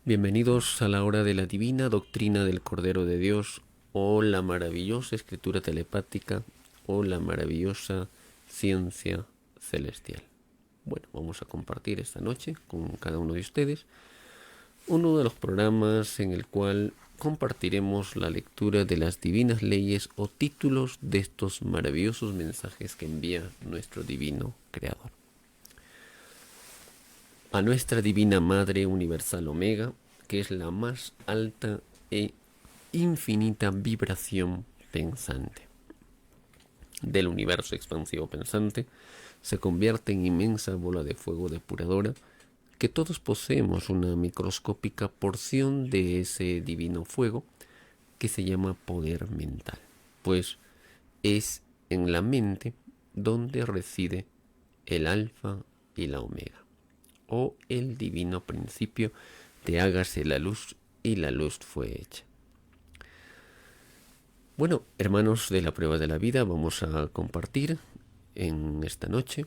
Bienvenidos a la hora de la divina doctrina del Cordero de Dios, o la maravillosa escritura telepática, o la maravillosa ciencia celestial. Bueno, vamos a compartir esta noche con cada uno de ustedes uno de los programas en el cual compartiremos la lectura de las divinas leyes o títulos de estos maravillosos mensajes que envía nuestro divino Creador. A nuestra divina Madre Universal Omega, que es la más alta e infinita vibración pensante del universo expansivo pensante, se convierte en inmensa bola de fuego depuradora, que todos poseemos una microscópica porción de ese divino fuego que se llama poder mental, pues es en la mente donde reside el alfa y la omega, o el divino principio de hágase la luz y la luz fue hecha. Bueno, hermanos de la prueba de la vida, vamos a compartir en esta noche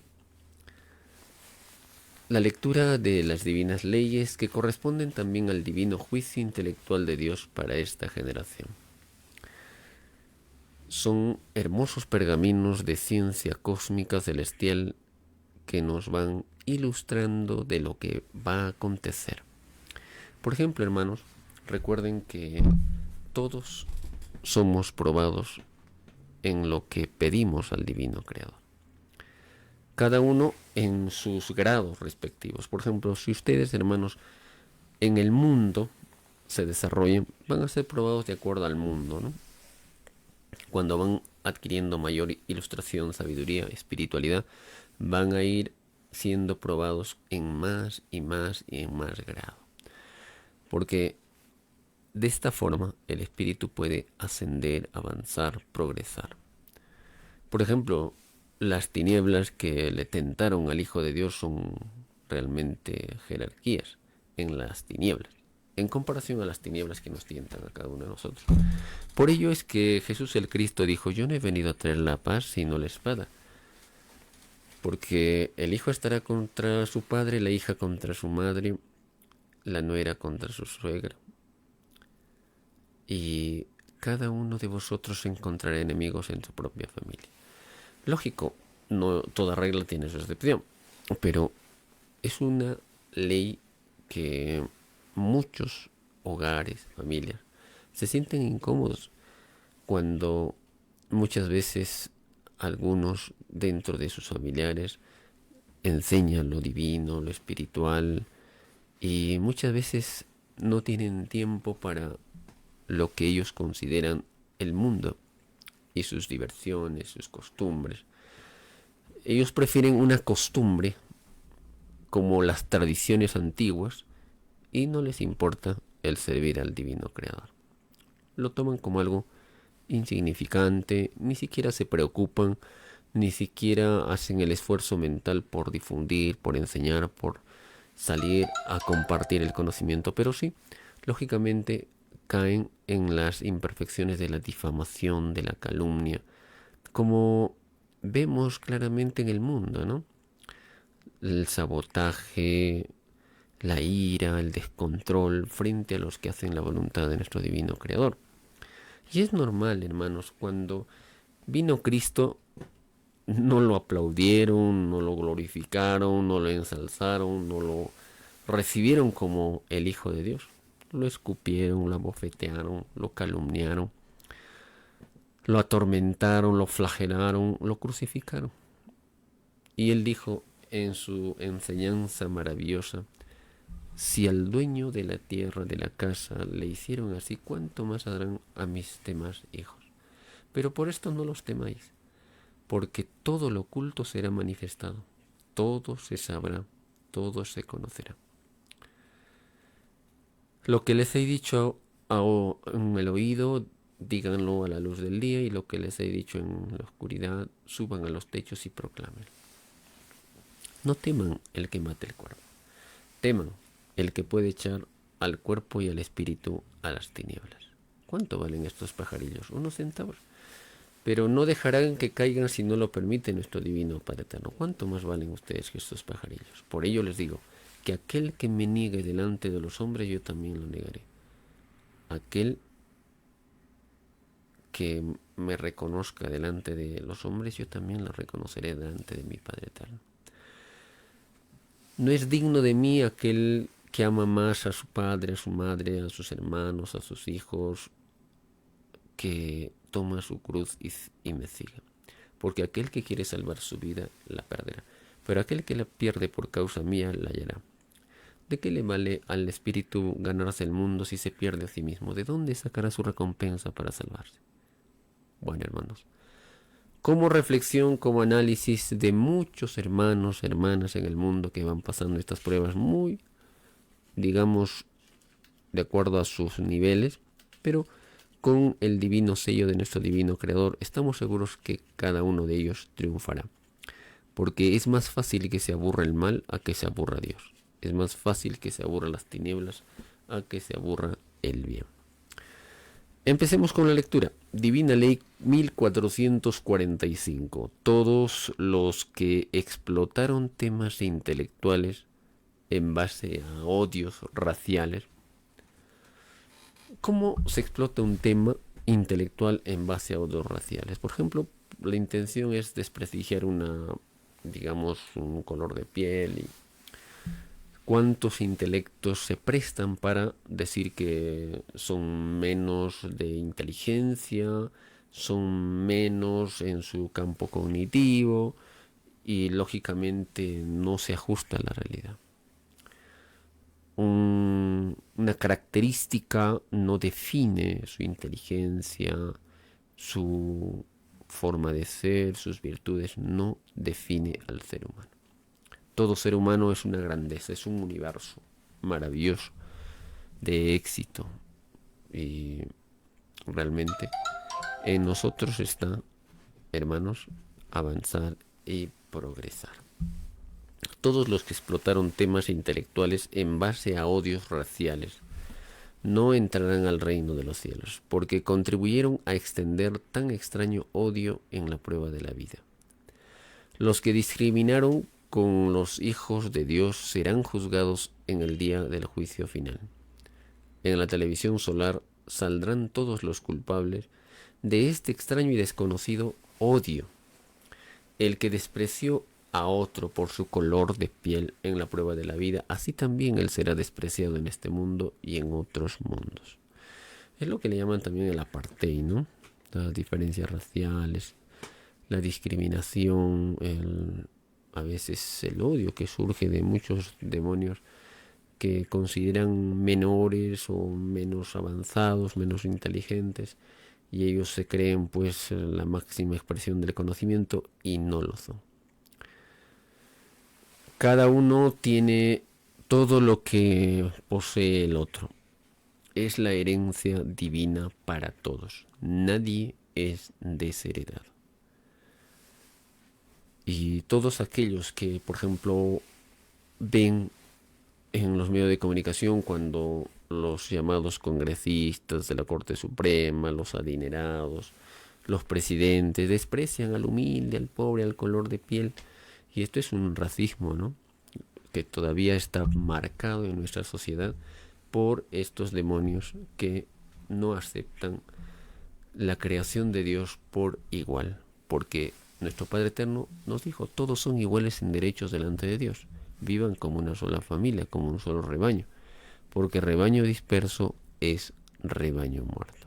la lectura de las divinas leyes que corresponden también al divino juicio intelectual de Dios para esta generación. Son hermosos pergaminos de ciencia cósmica celestial que nos van ilustrando de lo que va a acontecer. Por ejemplo, hermanos, recuerden que todos somos probados en lo que pedimos al divino Creador, cada uno en sus grados respectivos. Por ejemplo, si ustedes, hermanos, en el mundo se desarrollan, van a ser probados de acuerdo al mundo, ¿no? Cuando van adquiriendo mayor ilustración, sabiduría, espiritualidad, van a ir siendo probados en más y más y en más grado. Porque de esta forma el espíritu puede ascender, avanzar, progresar. Por ejemplo, las tinieblas que le tentaron al Hijo de Dios son realmente jerarquías en las tinieblas, en comparación a las tinieblas que nos tientan a cada uno de nosotros. Por ello es que Jesús el Cristo dijo: yo no he venido a traer la paz sino la espada. Porque el hijo estará contra su padre, la hija contra su madre, la nuera contra su suegra. Y cada uno de vosotros encontrará enemigos en su propia familia. Lógico, no toda regla tiene su excepción, pero es una ley que muchos hogares, familias, se sienten incómodos cuando muchas veces algunos dentro de sus familiares enseñan lo divino, lo espiritual, y muchas veces no tienen tiempo para lo que ellos consideran el mundo y sus diversiones, sus costumbres. Ellos prefieren una costumbre como las tradiciones antiguas y no les importa el servir al divino Creador. Lo toman como algo insignificante, ni siquiera se preocupan, ni siquiera hacen el esfuerzo mental por difundir, por enseñar, por salir a compartir el conocimiento, pero sí, lógicamente caen en las imperfecciones de la difamación, de la calumnia, como vemos claramente en el mundo, ¿no? El sabotaje, la ira, el descontrol frente a los que hacen la voluntad de nuestro divino Creador. Y es normal, hermanos, cuando vino Cristo no lo aplaudieron, no lo glorificaron, no lo ensalzaron, no lo recibieron como el Hijo de Dios. Lo escupieron, lo abofetearon, lo calumniaron, lo atormentaron, lo flagelaron, lo crucificaron. Y él dijo en su enseñanza maravillosa: si al dueño de la tierra, de la casa, le hicieron así, ¿cuánto más harán a mis demás hijos? Pero por esto no los temáis, porque todo lo oculto será manifestado, todo se sabrá, todo se conocerá. Lo que les he dicho en el oído, díganlo a la luz del día, y lo que les he dicho en la oscuridad, suban a los techos y proclamen. No teman el que mate el cuerpo, teman el que puede echar al cuerpo y al espíritu a las tinieblas. ¿Cuánto valen estos pajarillos? Unos centavos. Pero no dejarán que caigan si no lo permite nuestro divino Padre Eterno. ¿Cuánto más valen ustedes que estos pajarillos? Por ello les digo, que aquel que me niegue delante de los hombres, yo también lo negaré. Aquel que me reconozca delante de los hombres, yo también lo reconoceré delante de mi Padre eterno. No es digno de mí aquel que ama más a su padre, a su madre, a sus hermanos, a sus hijos, que toma su cruz y me siga. Porque aquel que quiere salvar su vida, la perderá. Pero aquel que la pierde por causa mía, la hallará. ¿De qué le vale al espíritu ganarse el mundo si se pierde a sí mismo? ¿De dónde sacará su recompensa para salvarse? Bueno, hermanos, como reflexión, como análisis de muchos hermanos, hermanas en el mundo que van pasando estas pruebas muy, digamos, de acuerdo a sus niveles, pero con el divino sello de nuestro divino creador, estamos seguros que cada uno de ellos triunfará. Porque es más fácil que se aburra el mal a que se aburra Dios. Es más fácil que se aburra las tinieblas a que se aburra el bien. Empecemos con la lectura. Divina Ley 1445. Todos los que explotaron temas intelectuales en base a odios raciales. ¿Cómo se explota un tema intelectual en base a odios raciales? Por ejemplo, la intención es desprestigiar digamos, un color de piel y cuántos intelectos se prestan para decir que son menos de inteligencia, son menos en su campo cognitivo y lógicamente no se ajusta a la realidad. Una característica no define su inteligencia, su forma de ser, sus virtudes, no define al ser humano. Todo ser humano es una grandeza, es un universo maravilloso de éxito. Y realmente en nosotros está, hermanos, avanzar y progresar. Todos los que explotaron temas intelectuales en base a odios raciales no entrarán al reino de los cielos, porque contribuyeron a extender tan extraño odio en la prueba de la vida. Los que discriminaron con los hijos de Dios serán juzgados en el día del juicio final. En la televisión solar saldrán todos los culpables de este extraño y desconocido odio. El que despreció a otro por su color de piel en la prueba de la vida, así también él será despreciado en este mundo y en otros mundos. Es lo que le llaman también el apartheid, ¿no? Las diferencias raciales, la discriminación, a veces el odio que surge de muchos demonios que consideran menores o menos avanzados, menos inteligentes, y ellos se creen pues la máxima expresión del conocimiento y no lo son. Cada uno tiene todo lo que posee el otro. Es la herencia divina para todos. Nadie es desheredado. Y todos aquellos que, por ejemplo, ven en los medios de comunicación cuando los llamados congresistas de la Corte Suprema, los adinerados, los presidentes desprecian al humilde, al pobre, al color de piel. Y esto es un racismo, ¿no? Que todavía está marcado en nuestra sociedad por estos demonios que no aceptan la creación de Dios por igual. Porque nuestro Padre Eterno nos dijo, todos son iguales en derechos delante de Dios. Vivan como una sola familia, como un solo rebaño. Porque rebaño disperso es rebaño muerto.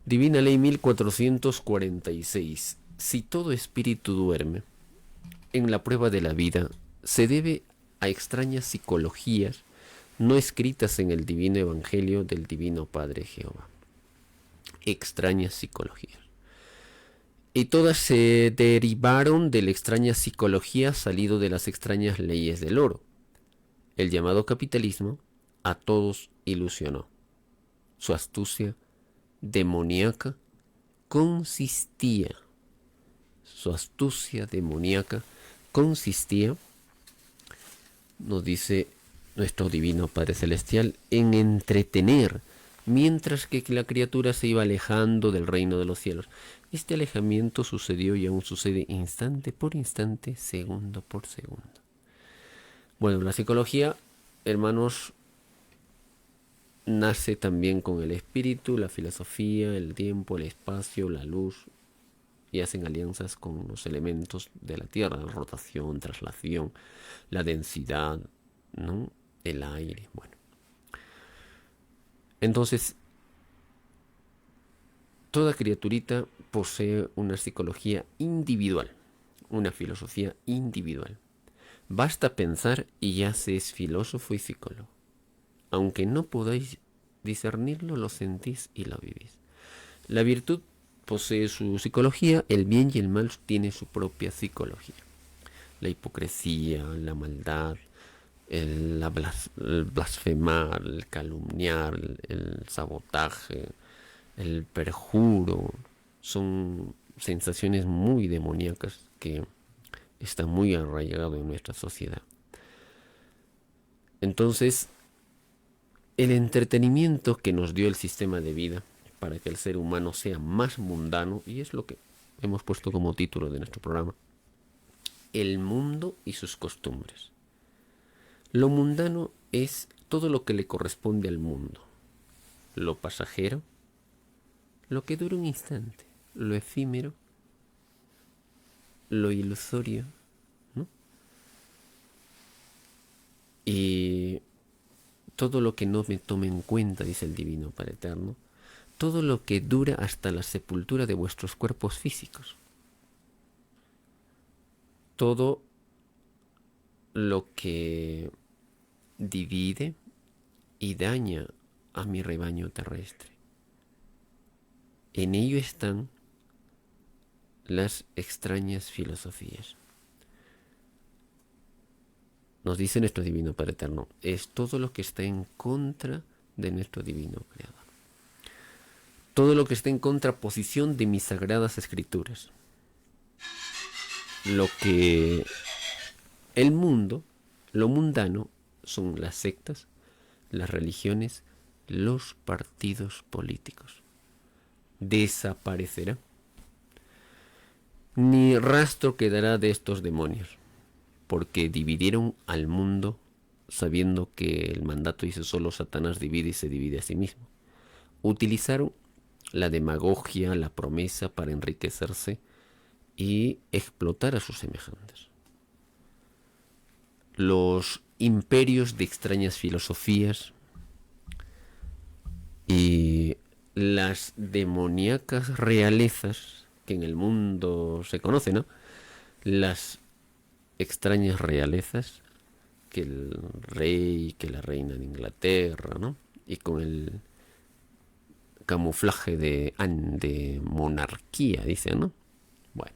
Divina Ley 1446. Si todo espíritu duerme, en la prueba de la vida se debe a extrañas psicologías no escritas en el divino evangelio del divino Padre Jehová. Extrañas psicologías. Y todas se derivaron de la extraña psicología salido de las extrañas leyes del oro. El llamado capitalismo a todos ilusionó. Su astucia demoníaca consistía nos dice nuestro divino Padre Celestial, en entretener, mientras que la criatura se iba alejando del reino de los cielos. Este alejamiento sucedió y aún sucede instante por instante, segundo por segundo. Bueno, la psicología, hermanos, nace también con el espíritu, la filosofía, el tiempo, el espacio, la luz, y hacen alianzas con los elementos de la Tierra, la rotación, traslación, la densidad, ¿no? El aire, bueno. Entonces, toda criaturita posee una psicología individual, una filosofía individual. Basta pensar y ya se es filósofo y psicólogo. Aunque no podáis discernirlo, lo sentís y lo vivís. La virtud posee su psicología, el bien y el mal tiene su propia psicología. La hipocresía, la maldad, el blasfemar, el calumniar, el sabotaje, el perjuro, son sensaciones muy demoníacas que están muy arraigadas en nuestra sociedad. Entonces, el entretenimiento que nos dio el sistema de vida para que el ser humano sea más mundano, y es lo que hemos puesto como título de nuestro programa, el mundo y sus costumbres. Lo mundano es todo lo que le corresponde al mundo. Lo pasajero, lo que dura un instante. Lo efímero, lo ilusorio, ¿no? Y todo lo que no me tome en cuenta, dice el Divino Padre Eterno, todo lo que dura hasta la sepultura de vuestros cuerpos físicos. Todo lo que divide y daña a mi rebaño terrestre. En ello están las extrañas filosofías. Nos dice nuestro Divino Padre Eterno, es todo lo que está en contra de nuestro Divino Creador. Todo lo que está en contraposición de mis sagradas escrituras. Lo que el mundo, lo mundano, son las sectas, las religiones, los partidos políticos. Desaparecerá. Ni rastro quedará de estos demonios, porque dividieron al mundo sabiendo que el mandato dice solo Satanás divide y se divide a sí mismo. Utilizaron la demagogia, la promesa para enriquecerse y explotar a sus semejantes. Los imperios de extrañas filosofías y las demoníacas realezas que en el mundo se conocen, ¿no? Las extrañas realezas que el rey, que la reina de Inglaterra, ¿no? Y con el camuflaje de monarquía, dicen, ¿no? Bueno,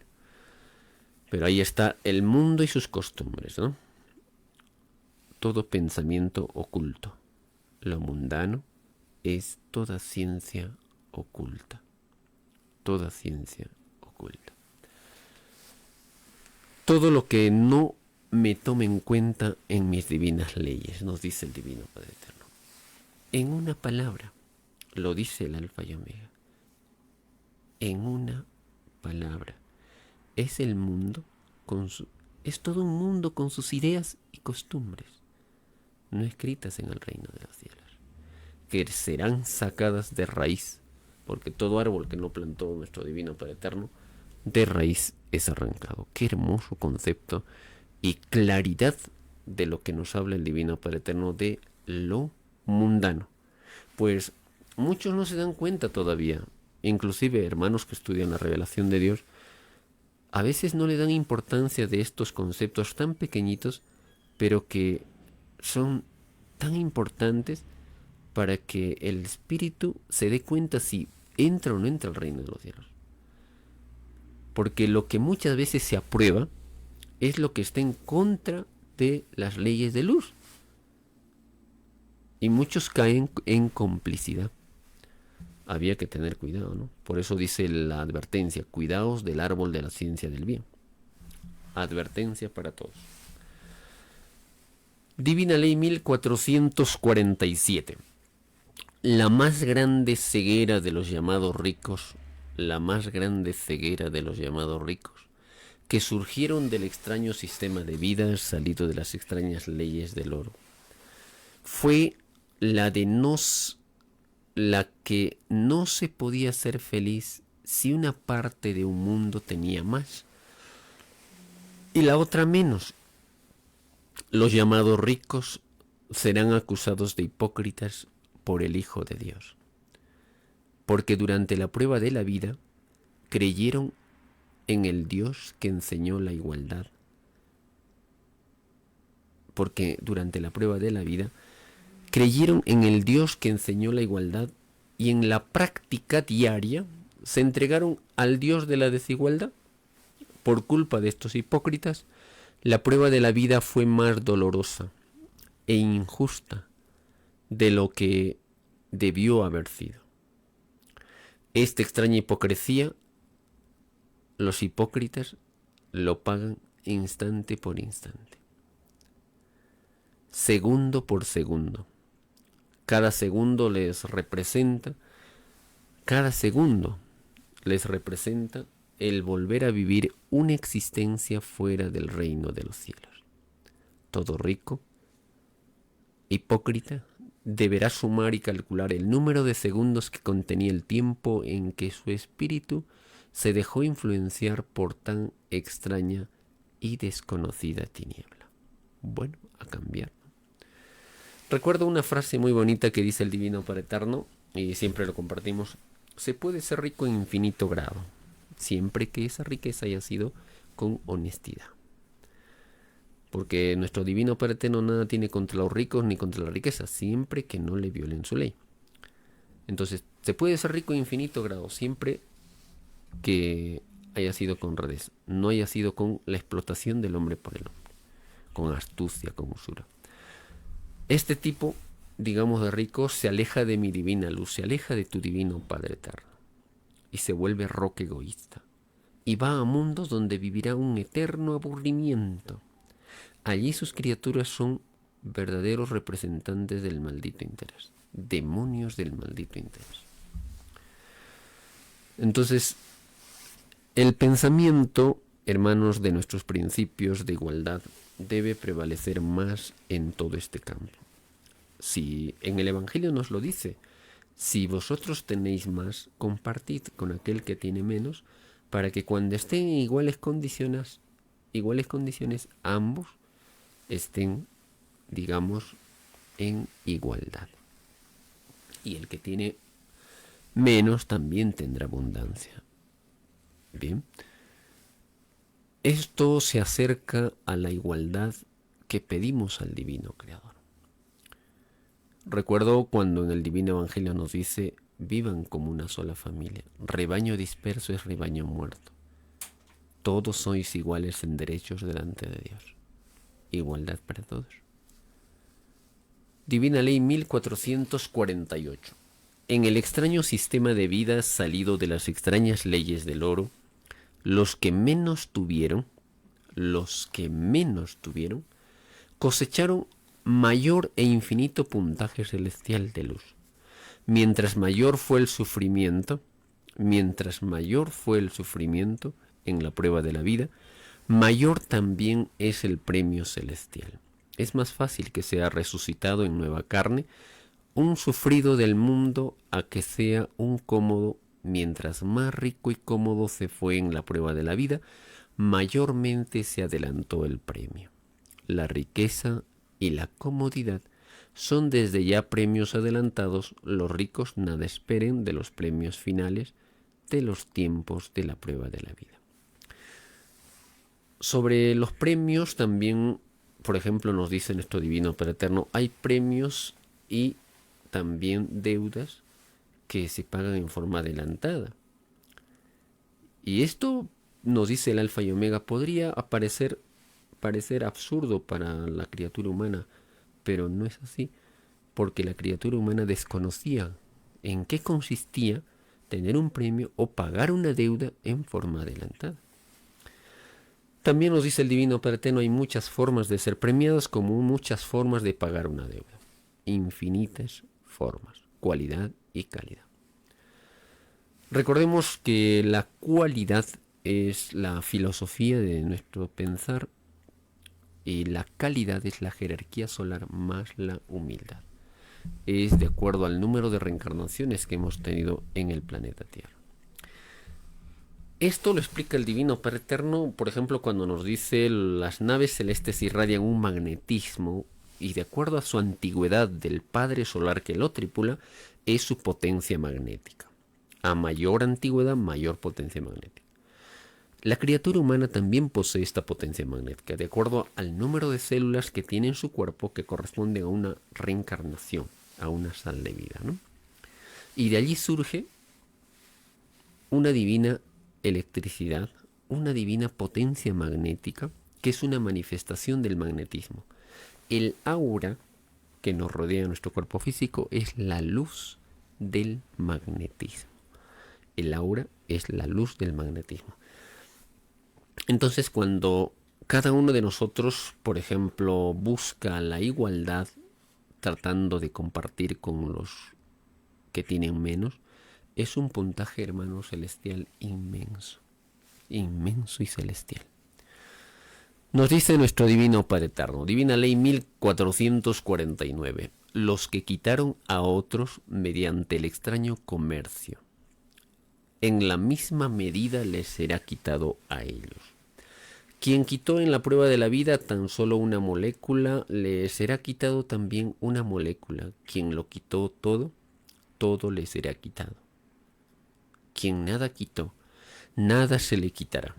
pero ahí está el mundo y sus costumbres, ¿no? Todo pensamiento oculto. Lo mundano es toda ciencia oculta. Toda ciencia oculta. Todo lo que no me tome en cuenta en mis divinas leyes, nos dice el Divino Padre Eterno. En una palabra, lo dice el Alfa y Omega. En una palabra. Es el mundo es todo un mundo con sus ideas y costumbres, no escritas en el reino de los cielos, que serán sacadas de raíz, porque todo árbol que no plantó nuestro Divino Padre Eterno, de raíz es arrancado. Qué hermoso concepto y claridad de lo que nos habla el Divino Padre Eterno de lo mundano. Pues muchos no se dan cuenta todavía, inclusive hermanos que estudian la revelación de Dios, a veces no le dan importancia de estos conceptos tan pequeñitos, pero que son tan importantes para que el espíritu se dé cuenta si entra o no entra al reino de los cielos. Porque lo que muchas veces se aprueba es lo que está en contra de las leyes de luz. Y muchos caen en complicidad. Había que tener cuidado, ¿no? Por eso dice la advertencia, cuidaos del árbol de la ciencia del bien. Advertencia para todos. Divina Ley 1447. La más grande ceguera de los llamados ricos, la más grande ceguera de los llamados ricos, que surgieron del extraño sistema de vida salido de las extrañas leyes del oro fue la que no se podía ser feliz si una parte de un mundo tenía más y la otra menos. Los llamados ricos serán acusados de hipócritas por el Hijo de Dios, porque durante la prueba de la vida creyeron en el Dios que enseñó la igualdad. Porque durante la prueba de la vida creyeron en el Dios que enseñó la igualdad y en la práctica diaria se entregaron al Dios de la desigualdad. Por culpa de estos hipócritas, la prueba de la vida fue más dolorosa e injusta de lo que debió haber sido. Esta extraña hipocresía, los hipócritas lo pagan instante por instante, segundo por segundo. Cada segundo les representa el volver a vivir una existencia fuera del reino de los cielos. Todo rico, hipócrita, deberá sumar y calcular el número de segundos que contenía el tiempo en que su espíritu se dejó influenciar por tan extraña y desconocida tiniebla. Bueno, a cambiar. Recuerdo una frase muy bonita que dice el Divino Padre Eterno, y siempre lo compartimos: se puede ser rico en infinito grado, siempre que esa riqueza haya sido con honestidad. Porque nuestro Divino Padre Eterno nada tiene contra los ricos ni contra la riqueza, siempre que no le violen su ley. Entonces, se puede ser rico en infinito grado, siempre que haya sido con honradez, no haya sido con la explotación del hombre por el hombre, con astucia, con usura. Este tipo, digamos, de rico se aleja de mi divina luz, se aleja de tu Divino Padre Eterno y se vuelve roca egoísta y va a mundos donde vivirá un eterno aburrimiento. Allí sus criaturas son verdaderos representantes del maldito interés, demonios del maldito interés. Entonces, el pensamiento, hermanos, de nuestros principios de igualdad debe prevalecer más en todo este campo. Si en el Evangelio nos lo dice: si vosotros tenéis más, compartid con aquel que tiene menos, para que cuando estén en iguales condiciones, ambos estén, digamos, en igualdad. Y el que tiene menos también tendrá abundancia. Bien. Esto se acerca a la igualdad que pedimos al Divino Creador. Recuerdo cuando en el Divino Evangelio nos dice: vivan como una sola familia. Rebaño disperso es rebaño muerto. Todos sois iguales en derechos delante de Dios. Igualdad para todos. Divina Ley 1448. En el extraño sistema de vida salido de las extrañas leyes del oro, los que menos tuvieron, cosecharon mayor e infinito puntaje celestial de luz. Mientras mayor fue el sufrimiento en la prueba de la vida, mayor también es el premio celestial. Es más fácil que sea resucitado en nueva carne un sufrido del mundo a que sea un cómodo. Mientras más rico y cómodo se fue en la prueba de la vida, mayormente se adelantó el premio. La riqueza y la comodidad son desde ya premios adelantados. Los ricos nada esperen de los premios finales de los tiempos de la prueba de la vida. Sobre los premios también, por ejemplo, nos dice nuestro Divino Padre Eterno: hay premios y también deudas que se pagan en forma adelantada. Y esto, nos dice el Alfa y Omega, podría parecer absurdo para la criatura humana, pero no es así, porque la criatura humana desconocía en qué consistía tener un premio o pagar una deuda en forma adelantada. También nos dice el Divino Padre Eterno: hay muchas formas de ser premiados como muchas formas de pagar una deuda. Infinitas formas, cualidad y calidad. Recordemos que la cualidad es la filosofía de nuestro pensar y la calidad es la jerarquía solar más la humildad. Es de acuerdo al número de reencarnaciones que hemos tenido en el planeta Tierra. Esto lo explica el Divino Padre Eterno, por ejemplo, cuando nos dice las naves celestes irradian un magnetismo y de acuerdo a su antigüedad del Padre Solar que lo tripula, es su potencia magnética. A mayor antigüedad, mayor potencia magnética. La criatura humana también posee esta potencia magnética, de acuerdo al número de células que tiene en su cuerpo que corresponde a una reencarnación, a una sal de vida, ¿no? Y de allí surge una divina electricidad, una divina potencia magnética, que es una manifestación del magnetismo. El aura que nos rodea en nuestro cuerpo físico es la luz del magnetismo. El aura es la luz del magnetismo. Entonces, cuando cada uno de nosotros, por ejemplo, busca la igualdad tratando de compartir con los que tienen menos, es un puntaje, hermano celestial, inmenso, inmenso y celestial. Nos dice nuestro Divino Padre Eterno, Divina Ley 1449, los que quitaron a otros mediante el extraño comercio, en la misma medida les será quitado a ellos. Quien quitó en la prueba de la vida tan solo una molécula, le será quitado también una molécula. Quien lo quitó todo, todo le será quitado. Quien nada quitó, nada se le quitará.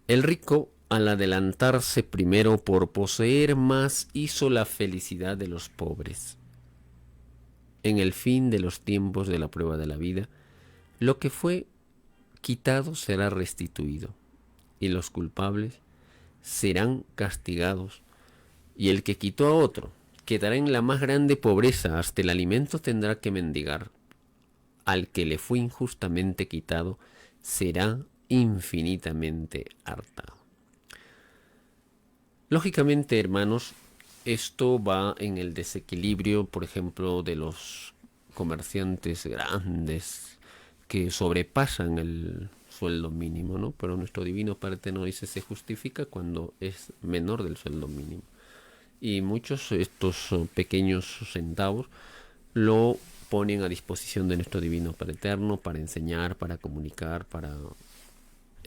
El rico, al adelantarse primero por poseer más, hizo la felicidad de los pobres. En el fin de los tiempos de la prueba de la vida, lo que fue quitado será restituido, y los culpables serán castigados, y el que quitó a otro quedará en la más grande pobreza, hasta el alimento tendrá que mendigar. Al que le fue injustamente quitado será infinitamente hartado. Lógicamente, hermanos, esto va en el desequilibrio, por ejemplo, de los comerciantes grandes que sobrepasan el sueldo mínimo, ¿no? Pero nuestro Divino Padre Eterno dice se justifica cuando es menor del sueldo mínimo. Y muchos estos pequeños centavos lo ponen a disposición de nuestro Divino Padre Eterno para enseñar, para comunicar, para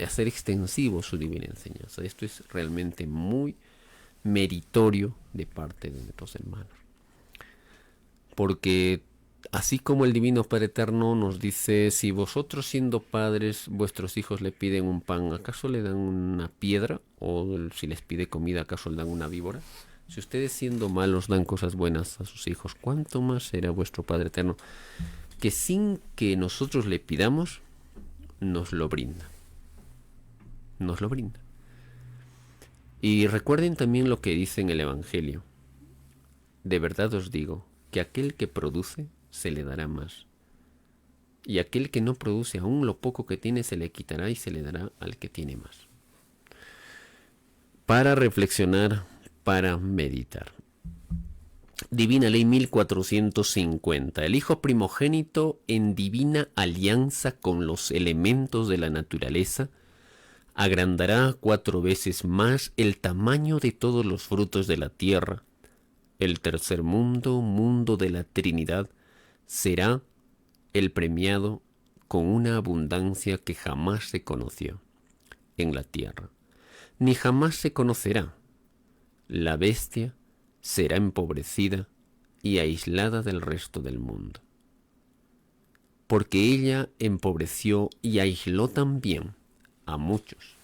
hacer extensivo su divina enseñanza. Esto es realmente muy meritorio de parte de nuestros hermanos. Porque así como el Divino Padre Eterno nos dice, si vosotros siendo padres, vuestros hijos le piden un pan, ¿acaso le dan una piedra? O si les pide comida, ¿acaso le dan una víbora? Si ustedes siendo malos dan cosas buenas a sus hijos, ¿cuánto más será vuestro Padre Eterno? Que sin que nosotros le pidamos, nos lo brinda. Nos lo brinda. Y recuerden también lo que dice en el Evangelio. De verdad os digo, que aquel que produce, se le dará más. Y aquel que no produce, aún lo poco que tiene, se le quitará y se le dará al que tiene más. Para reflexionar, para meditar. Divina Ley 1450. El Hijo primogénito en divina alianza con los elementos de la naturaleza agrandará 4 veces más el tamaño de todos los frutos de la tierra. El tercer mundo, mundo de la Trinidad, será el premiado con una abundancia que jamás se conoció en la tierra, ni jamás se conocerá. La bestia será empobrecida y aislada del resto del mundo, porque ella empobreció y aisló también a muchos.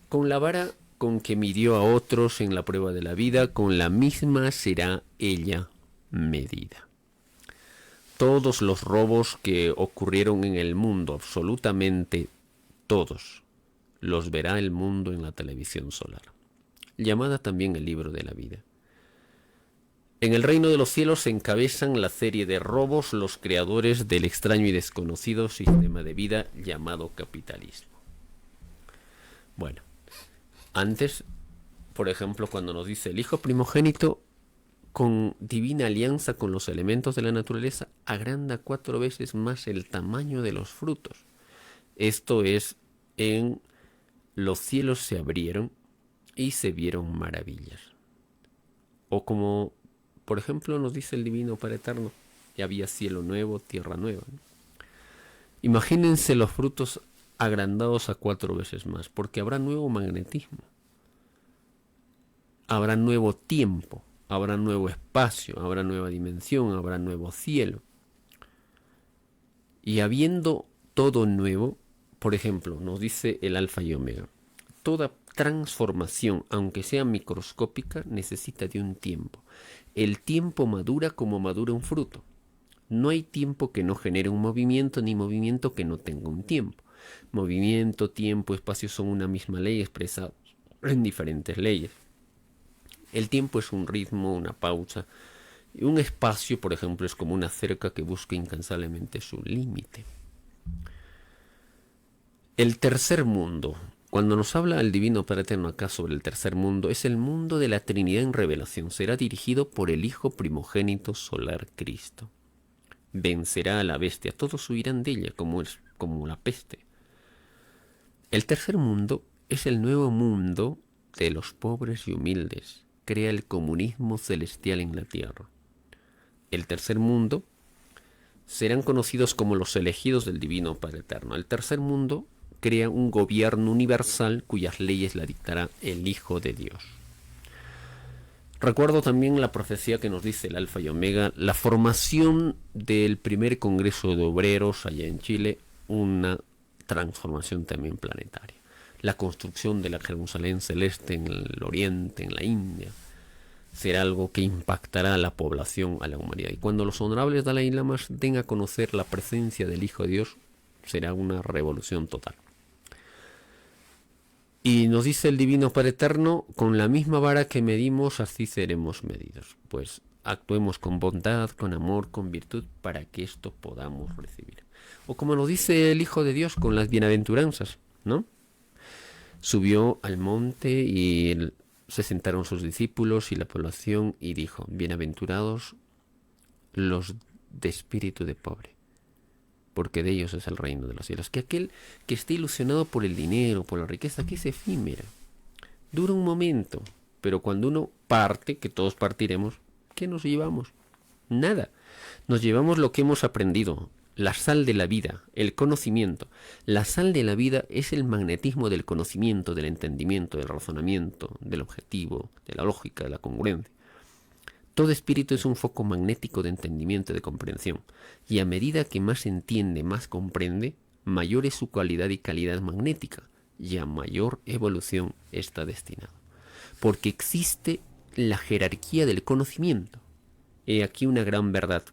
Con la vara con que midió a otros en la prueba de la vida, con la misma será ella medida. Todos los robos que ocurrieron en el mundo, absolutamente todos, los verá el mundo en la televisión solar, llamada también el libro de la vida. En el reino de los cielos se encabezan la serie de robos los creadores del extraño y desconocido sistema de vida llamado capitalismo. Bueno, antes, por ejemplo, cuando nos dice el Hijo primogénito, con divina alianza con los elementos de la naturaleza, agranda 4 veces más el tamaño de los frutos. Esto es, en los cielos se abrieron y se vieron maravillas. O como, por ejemplo, nos dice el Divino Padre Eterno, y había cielo nuevo, tierra nueva, ¿no? Imagínense los frutos agrandados a 4 veces más, porque habrá nuevo magnetismo, habrá nuevo tiempo, habrá nuevo espacio, habrá nueva dimensión, habrá nuevo cielo. Y habiendo todo nuevo, por ejemplo, nos dice el Alfa y Omega, toda transformación, aunque sea microscópica, necesita de un tiempo. El tiempo madura como madura un fruto. No hay tiempo que no genere un movimiento, ni movimiento que no tenga un tiempo. Movimiento, tiempo, espacio son una misma ley expresada en diferentes leyes. El tiempo es un ritmo, una pausa. Y un espacio, por ejemplo, es como una cerca que busca incansablemente su límite. El tercer mundo. Cuando nos habla el Divino Padre Eterno acá sobre el tercer mundo, es el mundo de la Trinidad en revelación. Será dirigido por el Hijo primogénito solar Cristo. Vencerá a la bestia, todos huirán de ella como la peste. El tercer mundo es el nuevo mundo de los pobres y humildes. Crea el comunismo celestial en la tierra. El tercer mundo serán conocidos como los elegidos del Divino Padre Eterno. El tercer mundo crea un gobierno universal cuyas leyes la dictará el Hijo de Dios. Recuerdo también la profecía que nos dice el Alfa y Omega, la formación del primer Congreso de Obreros allá en Chile, una transformación también planetaria. La construcción de la Jerusalén celeste en el oriente, en la India, será algo que impactará a la población, a la humanidad. Y cuando los honorables Dalai Lamas den a conocer la presencia del Hijo de Dios, será una revolución total. Y nos dice el Divino Padre Eterno, con la misma vara que medimos, así seremos medidos. Pues actuemos con bondad, con amor, con virtud, para que esto podamos recibir. O como nos dice el Hijo de Dios con las bienaventuranzas, ¿no? Subió al monte y se sentaron sus discípulos y la población y dijo, bienaventurados los de espíritu de pobre, porque de ellos es el reino de los cielos. Que aquel que esté ilusionado por el dinero, por la riqueza, que es efímera, dura un momento, pero cuando uno parte, que todos partiremos, ¿qué nos llevamos? Nada. Nos llevamos lo que hemos aprendido, la sal de la vida, el conocimiento. La sal de la vida es el magnetismo del conocimiento, del entendimiento, del razonamiento, del objetivo, de la lógica, de la congruencia. Todo espíritu es un foco magnético de entendimiento y de comprensión, y a medida que más entiende, más comprende, mayor es su cualidad y calidad magnética, y a mayor evolución está destinado. Porque existe la jerarquía del conocimiento. He aquí una gran verdad,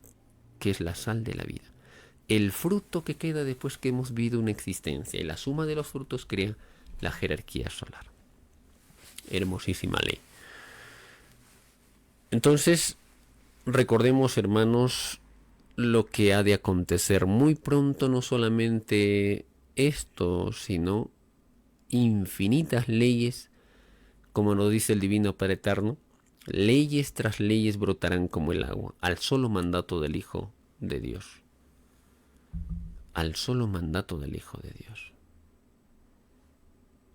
que es la sal de la vida. El fruto que queda después que hemos vivido una existencia, y la suma de los frutos crea la jerarquía solar. Hermosísima ley. Entonces, recordemos, hermanos, lo que ha de acontecer muy pronto, no solamente esto, sino infinitas leyes, como nos dice el Divino Padre Eterno, leyes tras leyes brotarán como el agua, al solo mandato del Hijo de Dios. Al solo mandato del Hijo de Dios.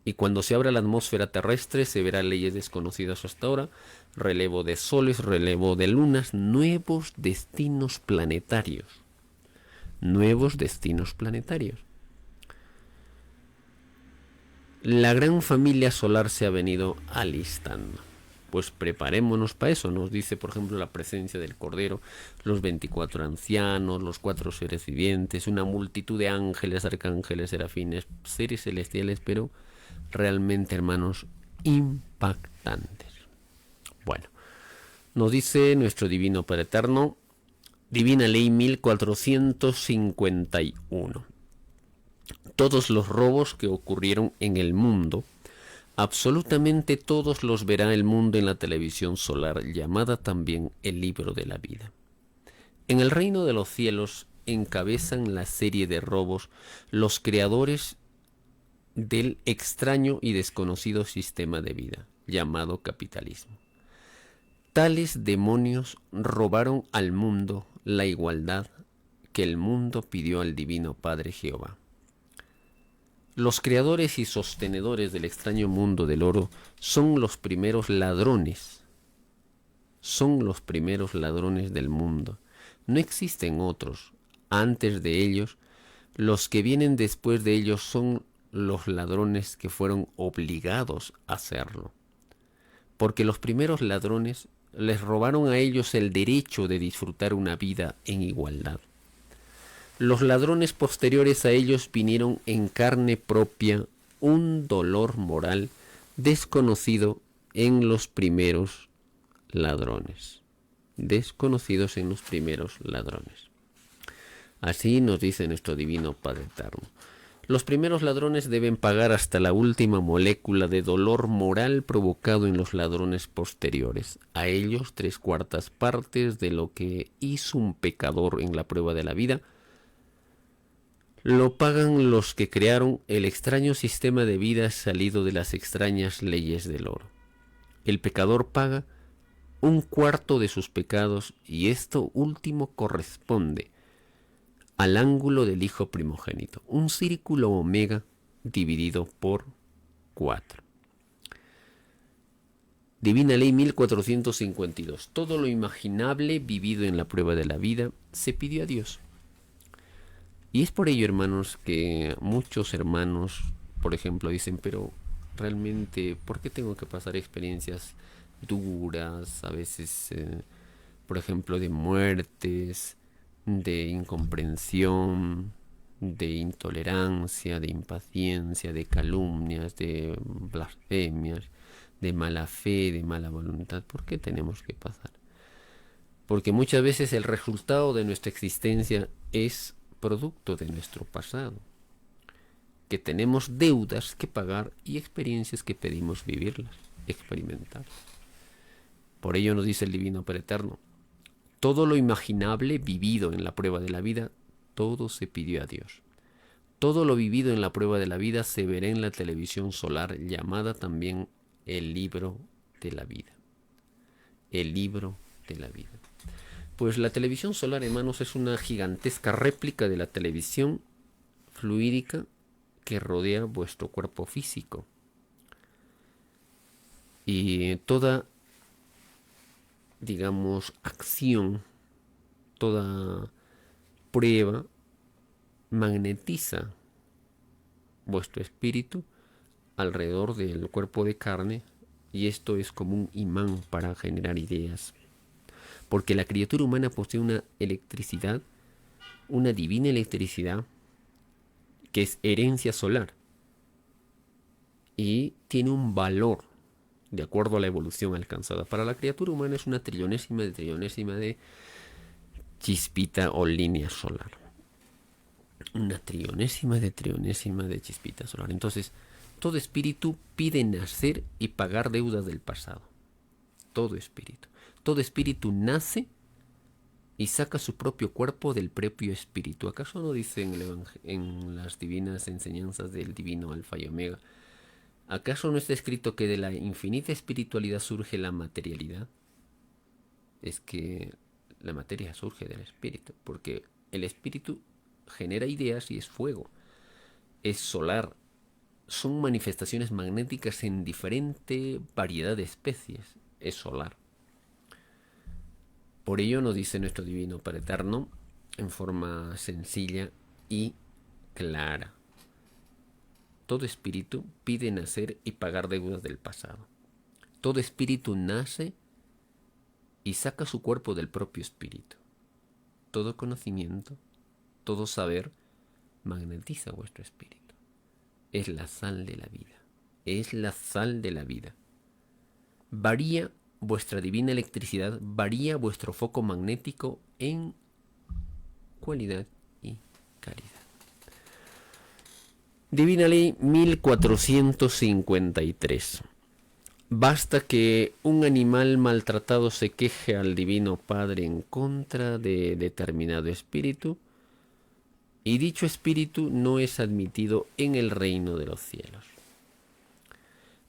Y cuando se abra la atmósfera terrestre se verán leyes desconocidas hasta ahora, relevo de soles, relevo de lunas, nuevos destinos planetarios. Nuevos destinos planetarios. La gran familia solar se ha venido alistando. Pues preparémonos para eso. Nos dice, por ejemplo, la presencia del Cordero, los 24 ancianos, los 4 seres vivientes, una multitud de ángeles, arcángeles, serafines, seres celestiales, pero realmente, hermanos, impactantes. Bueno, nos dice nuestro Divino Padre Eterno, Divina Ley 1451. Todos los robos que ocurrieron en el mundo, absolutamente todos los verá el mundo en la televisión solar, llamada también el libro de la vida. En el reino de los cielos encabezan la serie de robos los creadores del extraño y desconocido sistema de vida, llamado capitalismo. Tales demonios robaron al mundo la igualdad que el mundo pidió al Divino Padre Jehová. Los creadores y sostenedores del extraño mundo del oro son los primeros ladrones. Son los primeros ladrones del mundo. No existen otros. Antes de ellos, los que vienen después de ellos son los ladrones que fueron obligados a hacerlo. Porque los primeros ladrones les robaron a ellos el derecho de disfrutar una vida en igualdad. Los ladrones posteriores a ellos vinieron en carne propia un dolor moral desconocido en los primeros ladrones. Desconocidos en los primeros ladrones. Así nos dice nuestro divino Padre Eterno. Los primeros ladrones deben pagar hasta la última molécula de dolor moral provocado en los ladrones posteriores. A ellos 3/4 partes de lo que hizo un pecador en la prueba de la vida lo pagan los que crearon el extraño sistema de vida salido de las extrañas leyes del oro. El pecador paga 1/4 de sus pecados y esto último corresponde al ángulo del hijo primogénito, un círculo omega dividido por 4. Divina Ley 1452. Todo lo imaginable vivido en la prueba de la vida se pidió a Dios. Y es por ello, hermanos, que muchos hermanos, por ejemplo, dicen, pero realmente, ¿por qué tengo que pasar experiencias duras, a veces, por ejemplo, de muertes, de incomprensión, de intolerancia, de impaciencia, de calumnias, de blasfemias, de mala fe, de mala voluntad? ¿Por qué tenemos que pasar? Porque muchas veces el resultado de nuestra existencia es producto de nuestro pasado, que tenemos deudas que pagar y experiencias que pedimos vivirlas, experimentar. Por ello nos dice el Divino Padre Eterno, todo lo imaginable vivido en la prueba de la vida, todo se pidió a Dios. Todo lo vivido en la prueba de la vida se verá en la televisión solar, llamada también el libro de la vida. El libro de la vida. Pues la televisión solar, hermanos, es una gigantesca réplica de la televisión fluídica que rodea vuestro cuerpo físico. Y toda, digamos, acción, toda prueba magnetiza vuestro espíritu alrededor del cuerpo de carne y esto es como un imán para generar ideas. Porque la criatura humana posee una electricidad, una divina electricidad, que es herencia solar. Y tiene un valor, de acuerdo a la evolución alcanzada. Para la criatura humana es una trillonésima de chispita o línea solar. Una trillonésima de chispita solar. Entonces, todo espíritu pide nacer y pagar deudas del pasado. Todo espíritu. Todo espíritu nace y saca su propio cuerpo del propio espíritu. ¿Acaso no dice en las divinas enseñanzas del divino Alfa y Omega? ¿Acaso no está escrito que de la infinita espiritualidad surge la materialidad? Es que la materia surge del espíritu, porque el espíritu genera ideas y es fuego, es solar. Son manifestaciones magnéticas en diferente variedad de especies, es solar. Por ello nos dice nuestro Divino Padre Eterno en forma sencilla y clara. Todo espíritu pide nacer y pagar deudas del pasado. Todo espíritu nace y saca su cuerpo del propio espíritu. Todo conocimiento, todo saber magnetiza vuestro espíritu. Es la sal de la vida. Es la sal de la vida. Varía vuestra divina electricidad, varía vuestro foco magnético en cualidad y calidad. Divina Ley 1453. Basta que un animal maltratado se queje al Divino Padre en contra de determinado espíritu y dicho espíritu no es admitido en el reino de los cielos.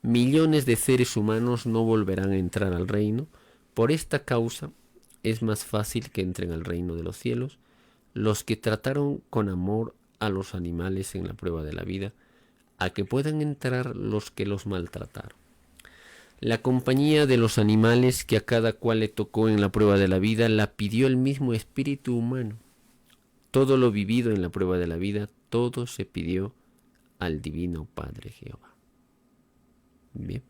Millones de seres humanos no volverán a entrar al reino. Por esta causa es más fácil que entren al reino de los cielos los que trataron con amor a los animales en la prueba de la vida, a que puedan entrar los que los maltrataron. La compañía de los animales que a cada cual le tocó en la prueba de la vida la pidió el mismo espíritu humano. Todo lo vivido en la prueba de la vida, todo se pidió al Divino Padre Jehová. Bien.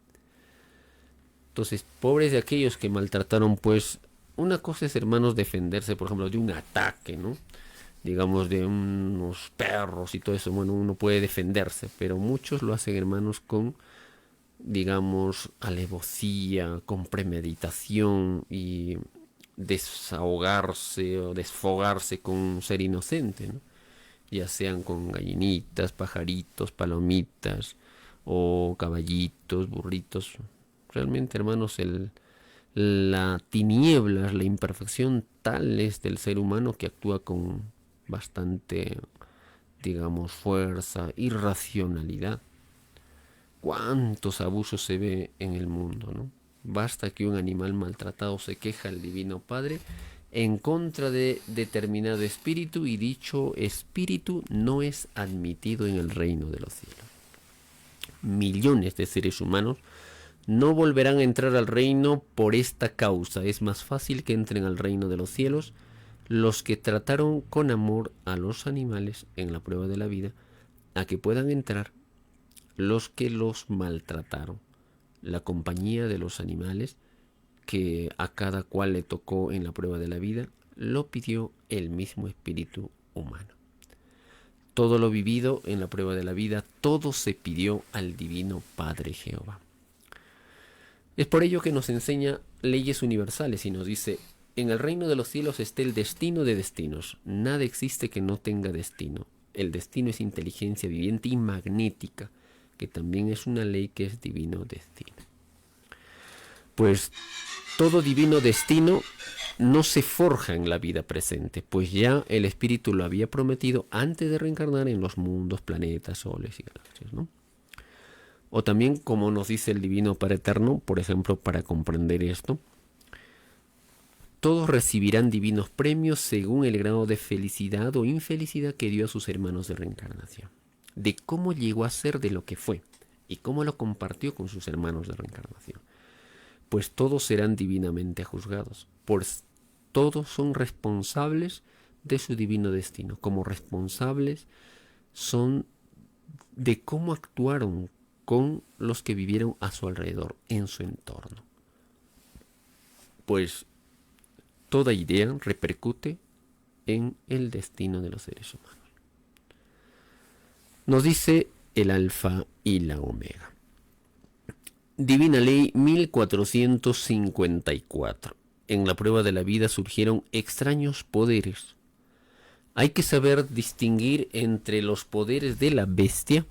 Entonces, pobres de aquellos que maltrataron, pues, una cosa es, hermanos, defenderse, por ejemplo, de un ataque, ¿no? Digamos, de unos perros y todo eso. Bueno, uno puede defenderse, pero muchos lo hacen, hermanos, con, digamos, alevosía, con premeditación y desahogarse o desfogarse con un ser inocente, ¿no? Ya sean con gallinitas, pajaritos, palomitas o caballitos, burritos. Realmente, hermanos, la tiniebla, la imperfección tal es del ser humano que actúa con bastante, digamos, fuerza, irracionalidad. ¿Cuántos abusos se ve en el mundo, no? Basta que un animal maltratado se queja al Divino Padre en contra de determinado espíritu y dicho espíritu no es admitido en el reino de los cielos. Millones de seres humanos no volverán a entrar al reino por esta causa. Es más fácil que entren al reino de los cielos los que trataron con amor a los animales en la prueba de la vida, a que puedan entrar los que los maltrataron. La compañía de los animales que a cada cual le tocó en la prueba de la vida, lo pidió el mismo espíritu humano. Todo lo vivido en la prueba de la vida, todo se pidió al Divino Padre Jehová. Es por ello que nos enseña leyes universales y nos dice: en el reino de los cielos está el destino de destinos. Nada existe que no tenga destino. El destino es inteligencia viviente y magnética, que también es una ley que es divino destino. Pues todo divino destino no se forja en la vida presente, pues ya el espíritu lo había prometido antes de reencarnar en los mundos, planetas, soles y galaxias, ¿no? O también, como nos dice el Divino Padre Eterno, por ejemplo, para comprender esto, todos recibirán divinos premios según el grado de felicidad o infelicidad que dio a sus hermanos de reencarnación, de cómo llegó a ser de lo que fue y cómo lo compartió con sus hermanos de reencarnación. Pues todos serán divinamente juzgados, pues todos son responsables de su divino destino, como responsables son de cómo actuaron con los que vivieron a su alrededor, en su entorno. Pues toda idea repercute en el destino de los seres humanos. Nos dice el Alfa y la Omega. Divina Ley 1454. En la prueba de la vida surgieron extraños poderes. Hay que saber distinguir entre los poderes de la bestia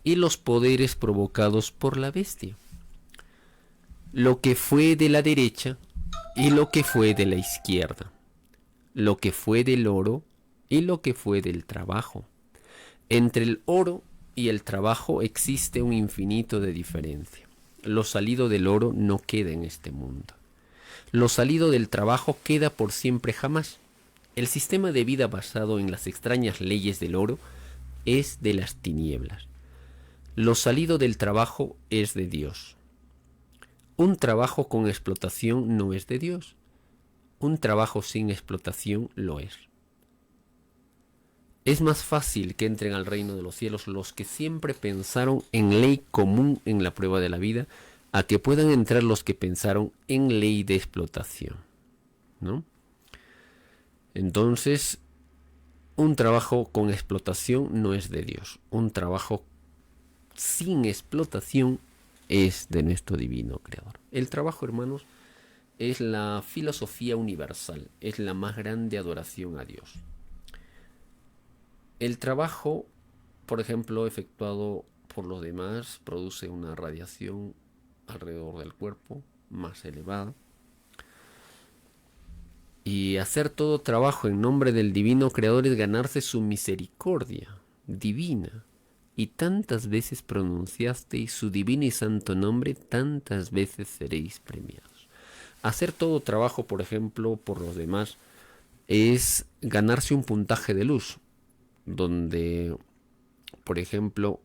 y los poderes provocados por la bestia. Lo que fue de la derecha y lo que fue de la izquierda. Lo que fue del oro y lo que fue del trabajo. Entre el oro y el trabajo existe un infinito de diferencia. Lo salido del oro no queda en este mundo. Lo salido del trabajo queda por siempre jamás. El sistema de vida basado en las extrañas leyes del oro es de las tinieblas. Lo salido del trabajo es de Dios. Un trabajo con explotación no es de Dios. Un trabajo sin explotación lo es. Es más fácil que entren al reino de los cielos los que siempre pensaron en ley común en la prueba de la vida, a que puedan entrar los que pensaron en ley de explotación, ¿no? Entonces, un trabajo con explotación no es de Dios. Un trabajo sin explotación es de nuestro divino creador. El trabajo, hermanos, es la filosofía universal, es la más grande adoración a Dios. El trabajo, por ejemplo, efectuado por los demás, produce una radiación alrededor del cuerpo más elevada. Y hacer todo trabajo en nombre del divino creador es ganarse su misericordia divina. Y tantas veces pronunciasteis su divino y santo nombre, tantas veces seréis premiados. Hacer todo trabajo, por ejemplo, por los demás, es ganarse un puntaje de luz, donde, por ejemplo,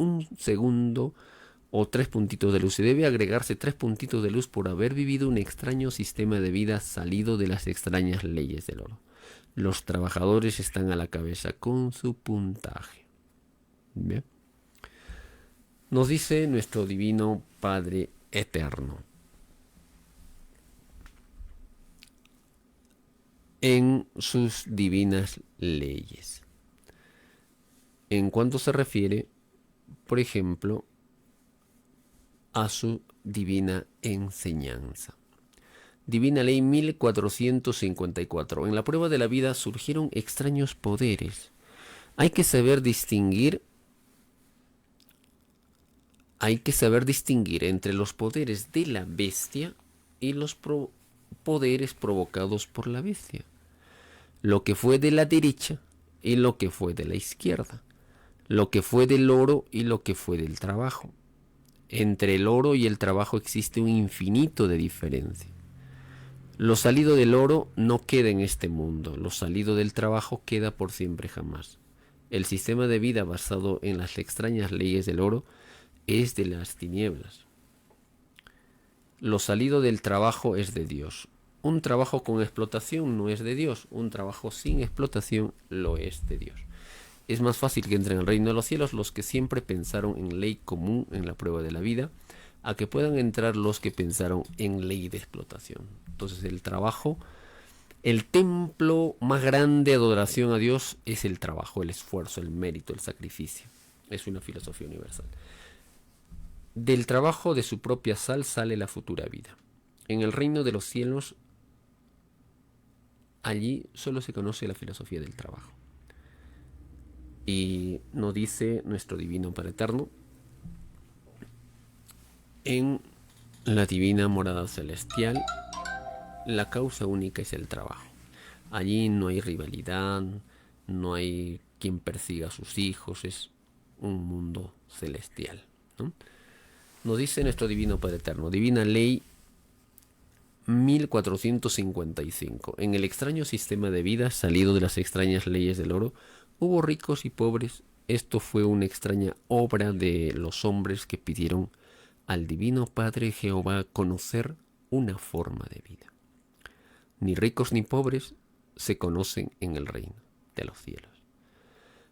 un segundo o 3 puntitos de luz. Se debe agregarse 3 puntitos de luz por haber vivido un extraño sistema de vida salido de las extrañas leyes del oro. Los trabajadores están a la cabeza con su puntaje. Bien. Nos dice nuestro divino Padre Eterno en sus divinas leyes, en cuanto se refiere, por ejemplo, a su divina enseñanza. Divina Ley 1454. En la prueba de la vida surgieron extraños poderes. Hay que saber distinguir entre los poderes de la bestia y los poderes provocados por la bestia. Lo que fue de la derecha y lo que fue de la izquierda. Lo que fue del oro y lo que fue del trabajo. Entre el oro y el trabajo existe un infinito de diferencia. Lo salido del oro no queda en este mundo, lo salido del trabajo queda por siempre jamás. El sistema de vida basado en las extrañas leyes del oro es de las tinieblas. Lo salido del trabajo es de Dios. Un trabajo con explotación no es de Dios, un trabajo sin explotación lo es de Dios. Es más fácil que entren al reino de los cielos los que siempre pensaron en ley común en la prueba de la vida, a que puedan entrar los que pensaron en ley de explotación. Entonces el trabajo, el templo más grande de adoración a Dios es el trabajo, el esfuerzo, el mérito, el sacrificio. Es una filosofía universal. Del trabajo de su propia sal sale la futura vida. En el reino de los cielos, allí solo se conoce la filosofía del trabajo. Y nos dice nuestro divino Padre Eterno en la divina morada celestial, la causa única es el trabajo. Allí no hay rivalidad, no hay quien persiga a sus hijos, es un mundo celestial, ¿no? Nos dice nuestro divino Padre Eterno, divina ley 1455. En el extraño sistema de vida salido de las extrañas leyes del oro, hubo ricos y pobres. Esto fue una extraña obra de los hombres que pidieron al divino Padre Jehová conocer una forma de vida. Ni ricos ni pobres se conocen en el reino de los cielos,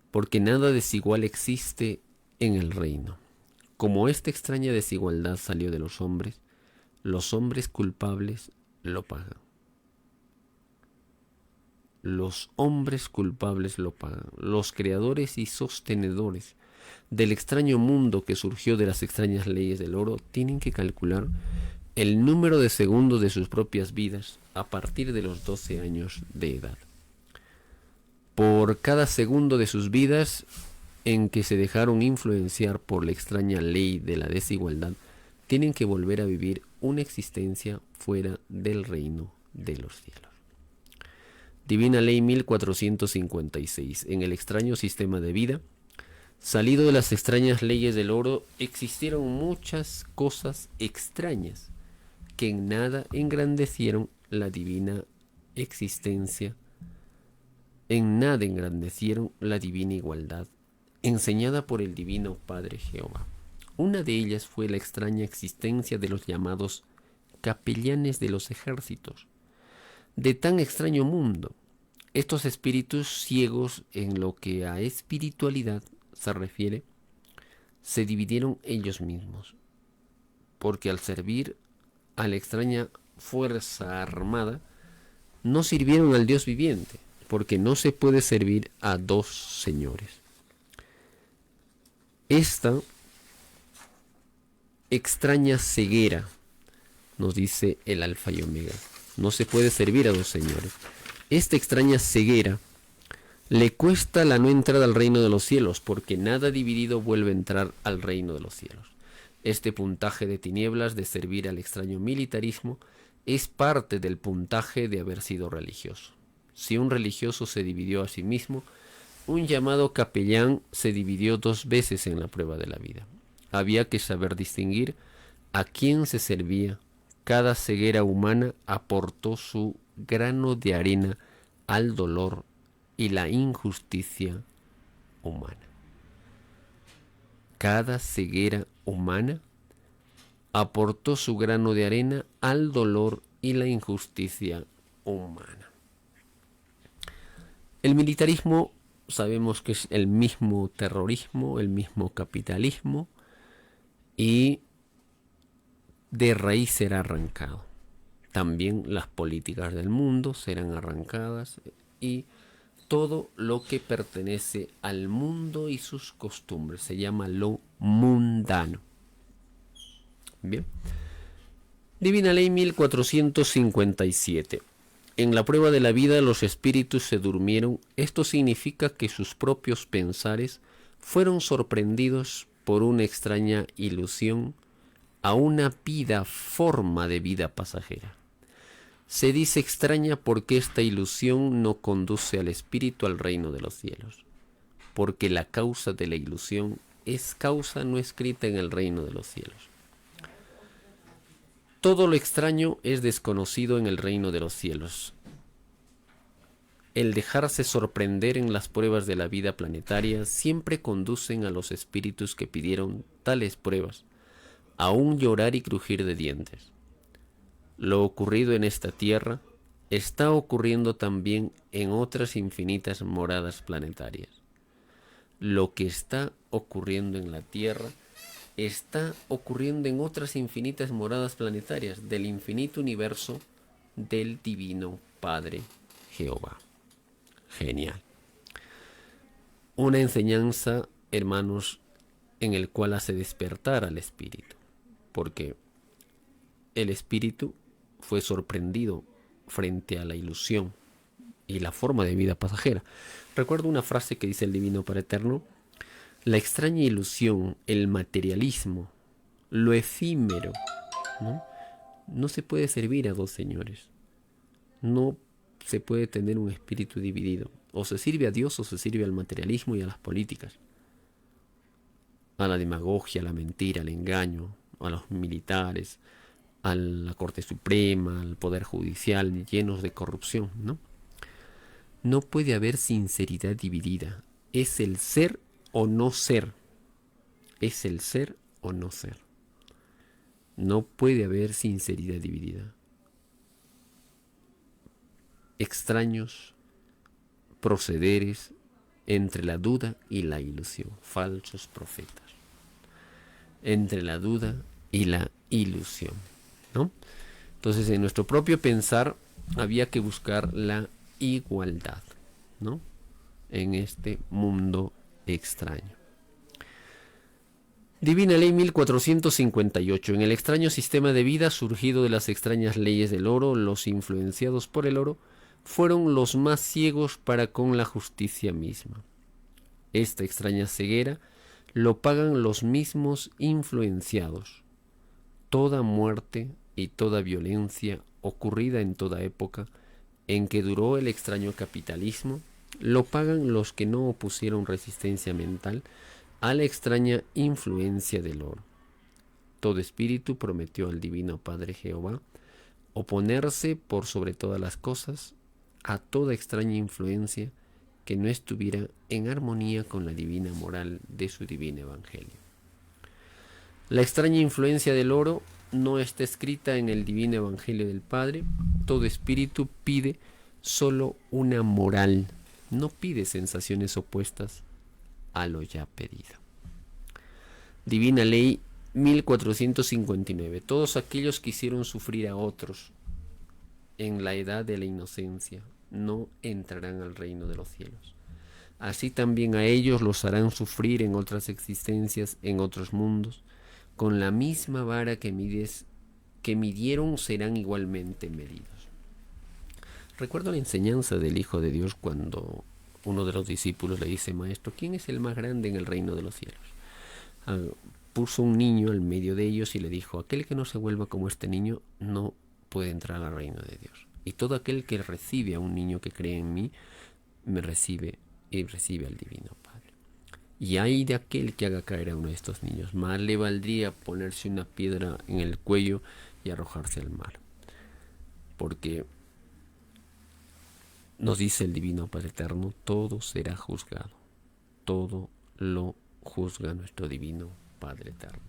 porque nada desigual existe en el reino. Como esta extraña desigualdad salió de los hombres culpables lo pagan. Los hombres culpables lo pagan. Los creadores y sostenedores del extraño mundo que surgió de las extrañas leyes del oro tienen que calcular el número de segundos de sus propias vidas a partir de los 12 años de edad. Por cada segundo de sus vidas en que se dejaron influenciar por la extraña ley de la desigualdad, tienen que volver a vivir una existencia fuera del reino de los cielos. Divina Ley 1456. En el extraño sistema de vida, salido de las extrañas leyes del oro, existieron muchas cosas extrañas que en nada engrandecieron la divina existencia, en nada engrandecieron la divina igualdad enseñada por el divino Padre Jehová. Una de ellas fue la extraña existencia de los llamados capellanes de los ejércitos. De tan extraño mundo, estos espíritus ciegos en lo que a espiritualidad se refiere, se dividieron ellos mismos, porque al servir a la extraña fuerza armada, no sirvieron al Dios viviente, porque no se puede servir a dos señores. Esta extraña ceguera, nos dice el Alfa y Omega, no se puede servir a dos señores. Esta extraña ceguera le cuesta la no entrada al reino de los cielos, porque nada dividido vuelve a entrar al reino de los cielos. Este puntaje de tinieblas de servir al extraño militarismo es parte del puntaje de haber sido religioso. Si un religioso se dividió a sí mismo, un llamado capellán se dividió 2 veces en la prueba de la vida. Había que saber distinguir a quién se servía. Cada ceguera humana aportó su grano de arena al dolor y la injusticia humana. cada ceguera humana aportó su grano de arena al dolor y la injusticia humana. El militarismo sabemos que es el mismo terrorismo, el mismo capitalismo, y de raíz será arrancado. También las políticas del mundo serán arrancadas y todo lo que pertenece al mundo y sus costumbres se llama lo mundano. Bien. Divina Ley 1457. En la prueba de la vida los espíritus se durmieron. Esto significa que sus propios pensares fueron sorprendidos por una extraña ilusión a una vida forma de vida pasajera. Se dice extraña porque esta ilusión no conduce al espíritu al reino de los cielos, porque la causa de la ilusión es causa no escrita en el reino de los cielos. Todo lo extraño es desconocido en el reino de los cielos. El dejarse sorprender en las pruebas de la vida planetaria siempre conducen a los espíritus que pidieron tales pruebas a un llorar y crujir de dientes. Lo ocurrido en esta tierra está ocurriendo también en otras infinitas moradas planetarias. Lo que está ocurriendo en la tierra está ocurriendo en otras infinitas moradas planetarias del infinito universo del Divino Padre Jehová. Genial. Una enseñanza, hermanos, en el cual hace despertar al espíritu, porque el espíritu fue sorprendido frente a la ilusión y la forma de vida pasajera. Recuerdo una frase que dice el Divino Padre Eterno: la extraña ilusión, el materialismo, lo efímero, ¿no? No se puede servir a dos señores. No se puede tener un espíritu dividido. O se sirve a Dios o se sirve al materialismo y a las políticas, a la demagogia, a la mentira, al engaño, a los militares, a la Corte Suprema, al Poder Judicial, llenos de corrupción, ¿no? No puede haber sinceridad dividida. Es el ser o no ser. Es el ser o no ser. No puede haber sinceridad dividida. Extraños procederes entre la duda y la ilusión. Falsos profetas. Entre la duda y la ilusión, ¿no? Entonces, en nuestro propio pensar había que buscar la igualdad, ¿no? En este mundo extraño. Divina Ley 1458. En el extraño sistema de vida surgido de las extrañas leyes del oro, los influenciados por el oro fueron los más ciegos para con la justicia misma. Esta extraña ceguera lo pagan los mismos influenciados. Toda muerte y toda violencia ocurrida en toda época en que duró el extraño capitalismo lo pagan los que no opusieron resistencia mental a la extraña influencia del oro. Todo espíritu prometió al Divino Padre Jehová oponerse por sobre todas las cosas a toda extraña influencia que no estuviera en armonía con la divina moral de su divino evangelio. La extraña influencia del oro no está escrita en el divino evangelio del Padre. Todo espíritu pide solo una moral, no pide sensaciones opuestas a lo ya pedido. Divina Ley 1459. Todos aquellos que hicieron sufrir a otros en la edad de la inocencia no entrarán al reino de los cielos. Así también a ellos los harán sufrir en otras existencias, en otros mundos. Con la misma vara que midieron serán igualmente medidos. Recuerdo la enseñanza del Hijo de Dios cuando uno de los discípulos le dice: Maestro, ¿quién es el más grande en el reino de los cielos? Puso un niño al medio de ellos y le dijo: aquel que no se vuelva como este niño no puede entrar al reino de Dios. Y todo aquel que recibe a un niño que cree en mí, me recibe y recibe al Divino Padre. Y hay de aquel que haga caer a uno de estos niños. Más le valdría ponerse una piedra en el cuello y arrojarse al mar. Porque nos dice el Divino Padre Eterno: todo será juzgado. Todo lo juzga nuestro divino Padre eterno.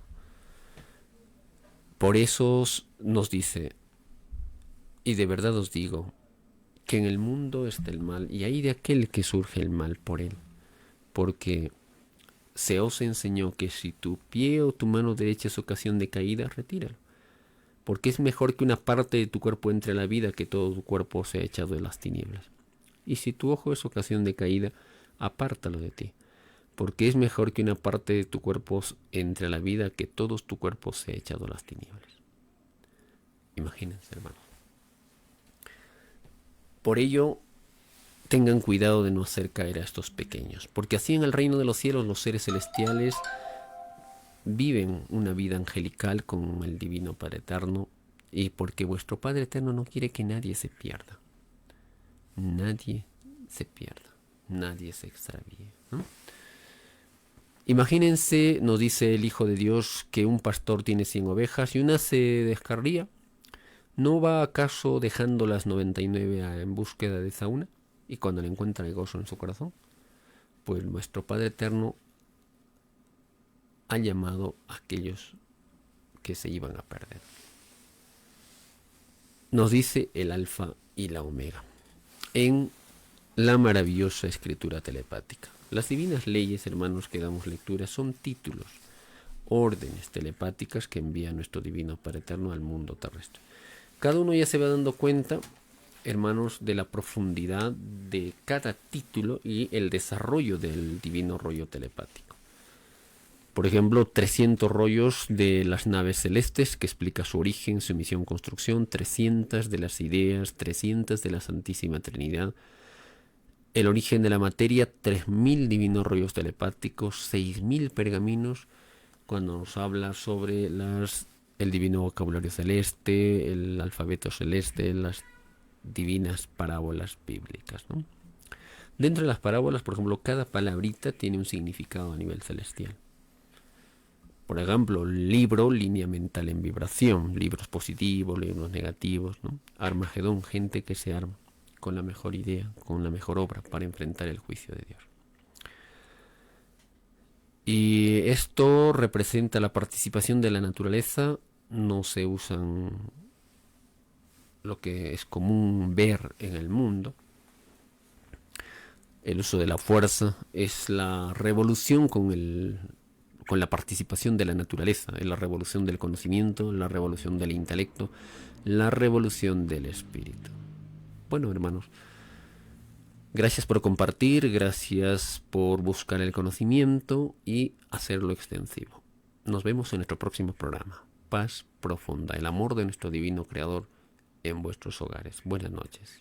Por eso nos dice, y de verdad os digo, que en el mundo está el mal, y hay de aquel que surge el mal por él, porque se os enseñó que si tu pie o tu mano derecha es ocasión de caída, retíralo, porque es mejor que una parte de tu cuerpo entre a la vida que todo tu cuerpo sea echado en las tinieblas. Y si tu ojo es ocasión de caída, apártalo de ti, porque es mejor que una parte de tu cuerpo entre a la vida que todo tu cuerpo sea echado a las tinieblas. Imagínense, hermanos. Por ello, tengan cuidado de no hacer caer a estos pequeños, porque así en el reino de los cielos los seres celestiales viven una vida angelical con el divino Padre eterno, y porque vuestro Padre eterno no quiere que nadie se pierda. Nadie se pierda, nadie se extravíe, ¿no? Imagínense, nos dice el Hijo de Dios, que un pastor tiene 100 ovejas y una se descarría. ¿No va acaso dejando las 99 en búsqueda de esa una? Y cuando le encuentra el gozo en su corazón, pues nuestro Padre eterno ha llamado a aquellos que se iban a perder. Nos dice el alfa y la omega en la maravillosa escritura telepática. Las divinas leyes, hermanos, que damos lectura son títulos, órdenes telepáticas que envía nuestro divino Padre eterno al mundo terrestre. Cada uno ya se va dando cuenta, hermanos, de la profundidad de cada título y el desarrollo del divino rollo telepático. Por ejemplo, 300 rollos de las naves celestes, que explica su origen, su misión, construcción, 300 de las ideas, 300 de la Santísima Trinidad, el origen de la materia, 3000 divinos rollos telepáticos, 6000 pergaminos, cuando nos habla sobre el divino vocabulario celeste, el alfabeto celeste, las divinas parábolas bíblicas, ¿no? Dentro de las parábolas, por ejemplo, cada palabrita tiene un significado a nivel celestial. Por ejemplo, libro, línea mental en vibración, libros positivos, libros negativos, ¿no? Armagedón, gente que se arma con la mejor idea, con la mejor obra para enfrentar el juicio de Dios. Y esto representa la participación de la naturaleza. No se usan lo que es común ver en el mundo. El uso de la fuerza es la revolución con la participación de la naturaleza, es la revolución del conocimiento, la revolución del intelecto, la revolución del espíritu. Bueno, hermanos, gracias por compartir, gracias por buscar el conocimiento y hacerlo extensivo. Nos vemos en nuestro próximo programa. Paz profunda, el amor de nuestro divino Creador en vuestros hogares. Buenas noches.